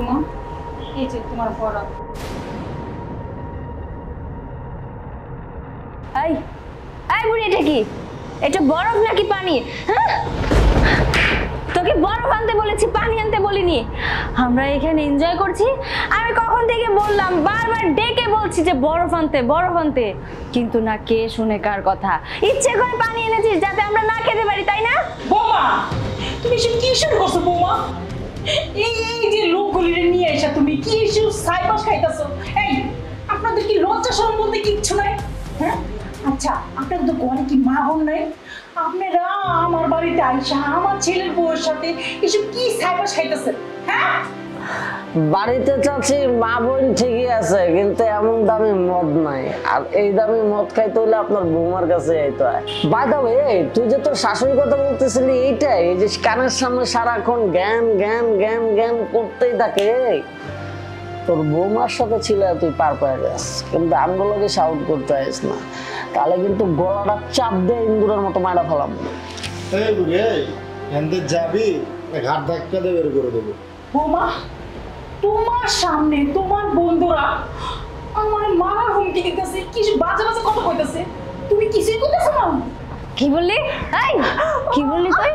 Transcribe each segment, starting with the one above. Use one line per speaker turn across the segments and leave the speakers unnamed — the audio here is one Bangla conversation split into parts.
বৌমা, এই যে তোমার বড়।
এই এই বুড়ি, এটা কি? এটা বরফ নাকি পানি? হ্যাঁ, তোকে বরফ আনতে বলেছি, পানি আনতে বলিনি। আমরা এখানে এনজয় করছি। আমি কখন থেকে বললাম, বারবার ডেকে বলছি যে বরফ আনতে, বরফ আনতে, কিন্তু না, কে শুনে কার কথা। ইচ্ছে করে পানি এনেছিস যাতে আমরা না খেতে পারি, তাই না?
বৌমা, তুমি এসব কি শুরু করছো বৌমা? এই এই যে লোকগুলিরে নিয়ে এসে তুমি কি এসব সাইবাস খাইতেছো? এই, আপনাদের কি লজ্জা শরম বলতে কিচ্ছু নাই? হ্যাঁ, আচ্ছা, আপনাদের তো ঘরে কি মা বোন নাই? আপনারা আমার বাড়িতে আইসা আমার ছেলের বউয়ের সাথে এসব কি সাইবাস খাইতেছেন? হ্যাঁ,
বাড়িতে চাচ্ছি মা বোন ঠিকই আছে, কিন্তু এমন দামি মদ নাই। আর এই দামি মদ খাইতে হলে আপনার বৌমার কাছে যাইতে হয়। বাই দ্য ওয়ে, তুই যে তোর শাশুড়ির কথা বলতেছিলি, এইটাই, এই যে কানের সামনে সারাক্ষণ জ্ঞান জ্ঞান জ্ঞান জ্ঞান করতেই থাকে, তোর বৌমার সাথে ছিল তুই পার পেয়ে যাস, কিন্তু আমগুলোকে শাউট করতে আসিস না, তাহলে কিন্তু গলাটা চাপ দিয়ে ইন্দুরের মতো মারা ফেলাম।
এই বুড়ি, এনদের যাবি, ঘাট ধাক্কা দিয়ে বের করে দেবো।
বৌমা, তোমার সামনে তোমার বন্ধুরা আমার মারার হুমকি দিতেছে, কিছু বাজে বাজে কথা কইতেছে, তুমি কিছুই কইতেছো না।
কি বললি? এই, কি বললি তুই?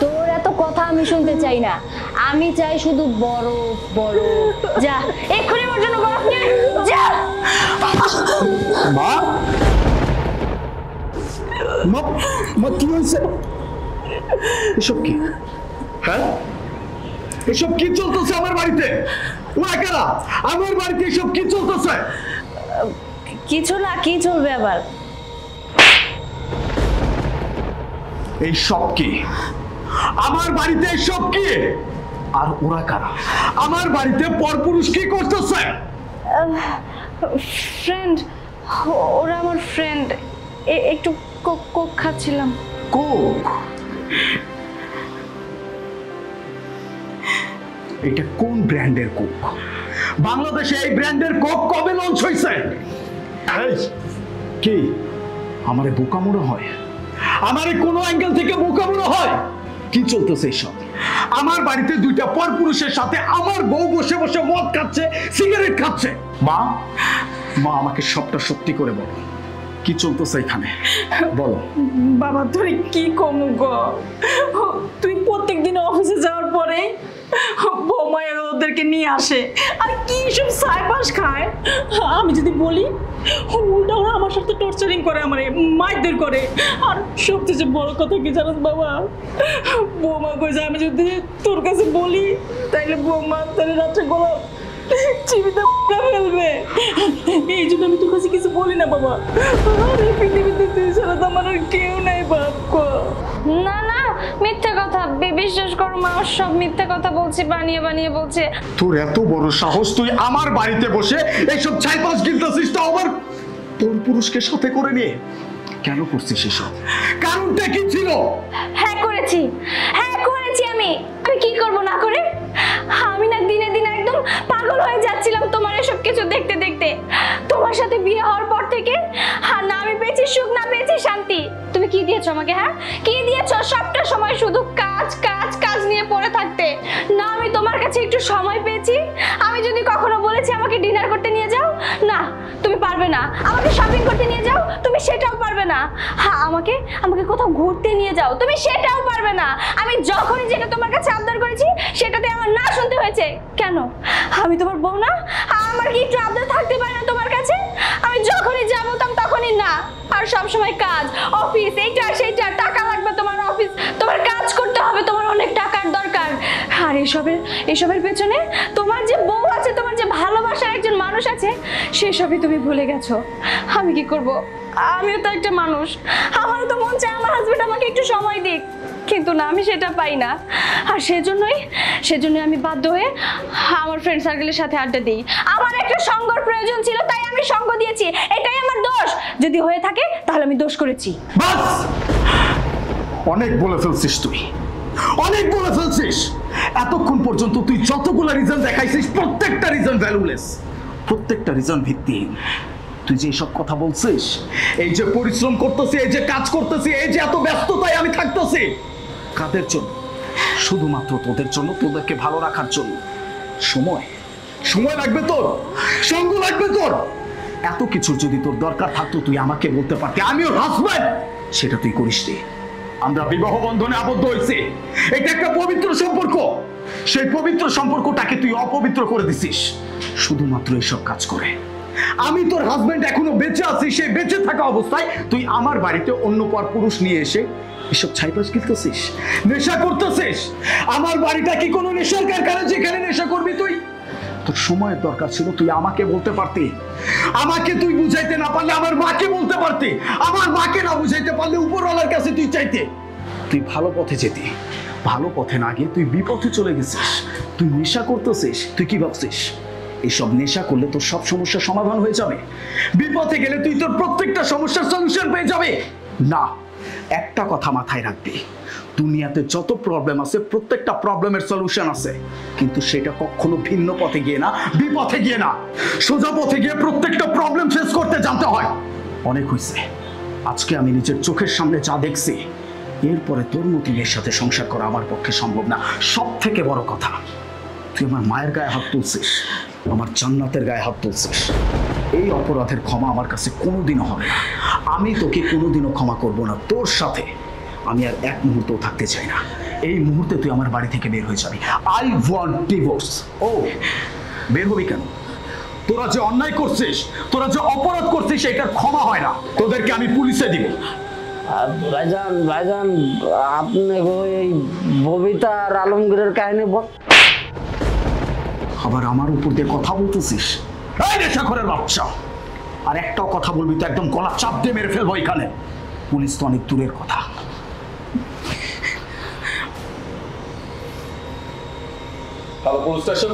তোর এত কথা আমি শুনতে চাই না, আমি চাই শুধু বরফ, বরফ। যা এক্ষুনি আমার জন্য বরফ নিয়ে আয়, যা।
মা, মা, মা, কি হয়েছে? এসব কি? হ্যাঁ, এসব কি চলতেছে আমার বাড়িতে? ওরা কারা? আমার বাড়িতে এসব কি চলতেছে?
কিছু না, কি চলবে আবার?
এই সব কি? আমার বাড়িতে এসব কি? আর ওরা কারা? আমার বাড়িতে পরপুরুষ কি করতেছে?
ফ্রেন্ড, ওরা আমার ফ্রেন্ড, একটু কোক খাচ্ছিলাম।
কোক? এটা কোন ব্র্যান্ডের কোক? বাংলাদেশে এই ব্র্যান্ডের কোক কবে লঞ্চ হয়েছে? কি আমারে বোকা মনে হয়? আমারে কোনো অ্যাঙ্গেল থেকে বোকা মনে হয়? কি চলতেছে এসব? আমার বাড়িতে দুইটা পরপুরুষের সাথে আমার বউ বসে বসে মদ খাচ্ছে, সিগারেট খাচ্ছে। মা, মা, আমাকে সবটা সত্যি করে বলো, কি চলতেছে এখানে? বলো।
বাবা, তুই কি কম গো? তুই প্রত্যেকদিন অফিসে যাওয়ার পরে বৌমায়ের ওদেরকে নিয়ে আসে আর কি সব সাইবাস খায়। আমি যদি বলি, উল্টা ওরা আমার সাথে টর্চারিং করে, আমার মারধর করে। আর সবচেয়ে বড় কথা কি জানোস বাবা? বৌমা কইছে আমি যদি তোর কাছে বলি তাইলে বৌমা তাহলে রাত্রে গলা চিবিতে ফেলবে। এই জন্য আমি তোর কাছে কিছু বলি না বাবা। আর এই পৃথিবীতে তুই ছাড়া তো আমার আর কেউ নাই বাপ।
না না, মিথ্যা কথা, বিশ্বাস করো মা, সব মিথ্যা কথা বলছি, বানিয়ে বানিয়ে বলছে।
তোর এত বড় সাহস, তুই আমার বাড়িতে বসে এইসব ছাইপাস গিলতেছিস, তো আবার তোর পুরুষকে সাথে করে নিয়ে কেন করছিস এসব? কারণটা কি ছিল?
হ্যাঁ করেছি, হ্যাঁ করেছি। আমি কি করব না করে? আমি না দিনে দিনে একদম পাগল হয়ে যাচ্ছিলাম তোমার এসব কিছু দেখতে দেখতে। তোমার সাথে বিয়ে হওয়ার পর থেকে না আমি পেয়েছি সুখ, না পেয়েছি শান্তি। তুমি কি দিয়েছো আমাকে? হ্যাঁ, কি দিয়েছো? সবটা সময় শুধু কাজ কাজ কাজ নিয়ে পড়ে থাকতে। না আমি তোমার কাছে একটু সময় পেয়েছি। আমি যদি কখনো বলেছি আমাকে ডিনার করতে নিয়ে যাও, না তুমি পারবে না। আমাকে শপিং করতে নিয়ে যাও, তুমি সেটাও পারবে না। হ্যাঁ, আমাকে কোথাও ঘুরতে নিয়ে যাও, তুমি সেটাও পারবে না। আমি যখনই যেটা তোমার কাছে আবদার করেছি সেটাতে আমার না শুনতে হয়েছে। কেন? আমি তোমার বউ না? আমার কি একটু আবদার থাকতে পারে না তোমার কাছে? আমি যখনই যা বলতাম তখনই না। আর সবসময় কাজ, অফিস, এইটা সেইটা, টাকা লাগবে তোমার, অফিস, তোমার কাজ করতে হবে, তোমার অনেক টাকার দরকার। আর এসবের পেছনে তোমার যে বউ আছে, তোমার যে ভালোবাসার একজন মানুষ আছে, সেসবই তুমি ভুলে গেছো। আমি কি করব? আমিও তো একটা মানুষ, আমারও তো মন চায় আমার হাজবেন্ড আমাকে একটু সময় দিক, কিন্তু না, আমি সেটা পাই না। আর সেজন্যই আমি বাধ্য হয়ে আমার ফ্রেন্ড সার্কেলের সাথে আড্ডা দিই। আমার একটা সঙ্গর প্রয়োজন ছিল, তাই আমি সঙ্গ দিয়েছি। এটাই আমার দোষ। যদি হয়ে থাকে তাহলে আমি দোষ করেছি।
বাস, অনেক বলে ফেলছিস তুই, অনেক বলে ফেলছিস। এতক্ষণ পর্যন্ত তুই যতগুলো রিজন দেখাইছিস, প্রত্যেকটা রিজন ভ্যালুলেস, প্রত্যেকটা রিজন ভিত্তিহীন। তুই যে সব কথা বলছিস, এই যে পরিশ্রম করতেছি, এই যে কাজ করতেছি, এই যে এত ব্যস্ততায় আমি থাকতেছি, কাদের জন্য? শুধুমাত্র তোদের জন্য, তোদেরকে ভালো রাখার জন্য। সময় সময় লাগবে তোর, সঙ্গ লাগবে তোর। এত কিছুর যদি তোর দরকার থাকতো তুই আমাকে বলতে পারতি, আমি ওর হাজব্যান্ড। সেটা তুই করিস নি। আমরা বিবাহ বন্ধনে আবদ্ধ হয়েছি, এটা একটা পবিত্র সম্পর্ক। সেই পবিত্র সম্পর্কটাকে তুই অপবিত্র করে দিছিস শুধুমাত্র এসব কাজ করে। আমি তোর হাজবেন্ড, এখনো বেঁচে আছি, সেই বেঁচে থাকা অবস্থায় তুই আমার বাড়িতে অন্য পর পুরুষ নিয়ে এসে এসব ছাইপাশ খেলতেছিস, নেশা করতেছিস। আমার বাড়িটা কি কোনো নেশার কারখানা যেখানে নেশা করবি তুই? তোর সময়ের দরকার ছিল, তুই আমাকে বলতে পারতি। আমাকে তুই বুঝাইতে না পারলে আমার মাকে বলতে পারতি। আমার মাকে না বুঝাইতে পারলে উপরওয়ালার কাছে তুই চাইতে। তুই ভালো পথে যেতি, ভালো পথে না গিয়ে তুই বিপথে চলে গেছিস। তুই নেশা করতেছিস, তুই কি ভাবছিস এইসব নেশা করলে তোর সব সমস্যার সমাধান হয়ে যাবে? বিপথে গেলে তুই তোর প্রত্যেকটা সমস্যার সলিউশন পেয়ে যাবে না। একটা কথা মাথায় রাখবি, দুনিয়াতে যত প্রবলেম আছে প্রত্যেকটা প্রবলেমের সলিউশন আছে, কিন্তু সেটা কখনো ভিন্ন পথে গিয়ে না, বিপথে গিয়ে না, সোজা পথে গিয়ে প্রত্যেকটা প্রবলেম ফেস করতে জানতে হয়। অনেক হয়েছে, আজকে আমি নিজের চোখের সামনে যা দেখছি, এরপরে তোর মতো মেয়ের সাথে সংসার করা আমার পক্ষে সম্ভব না। সব থেকে বড় কথা, তুই আমার মায়ের গায়ে হাত তুলছিস, আমার জান্নাতের গায়ে হাত তুলছিস। এই অপরাধের ক্ষমা আমার কাছে কোনোদিনও হবে না। আমি তোকে কোনোদিনও ক্ষমা করব না। তোর সাথে আমি আর এক মুহূর্তও থাকতে চাই না। এই মুহূর্তে তুই আমার বাড়ি থেকে বের হয়ে যাবি। I want divorce. ও, বের হবি কেন? তোরা যে অন্যায় করছিস, তোরা যে অপরাধ করছিস, এটার ক্ষমা হয় না। তোদেরকে আমি পুলিশে দিব।
ভাইজান ভাইজান, আপনি এই ববিতা আর আলমগীরের কাহিনী
আবার আমার উপর দিয়ে কথা বলতেছিস? এই নেশাখোরের বাচ্চা, আর একটাও কথা বলবি তো একদম গলা চাপ দিয়ে মেরে ফেলবো এখানে। পুলিশ তো অনেক দূরের কথা।
Hello police station.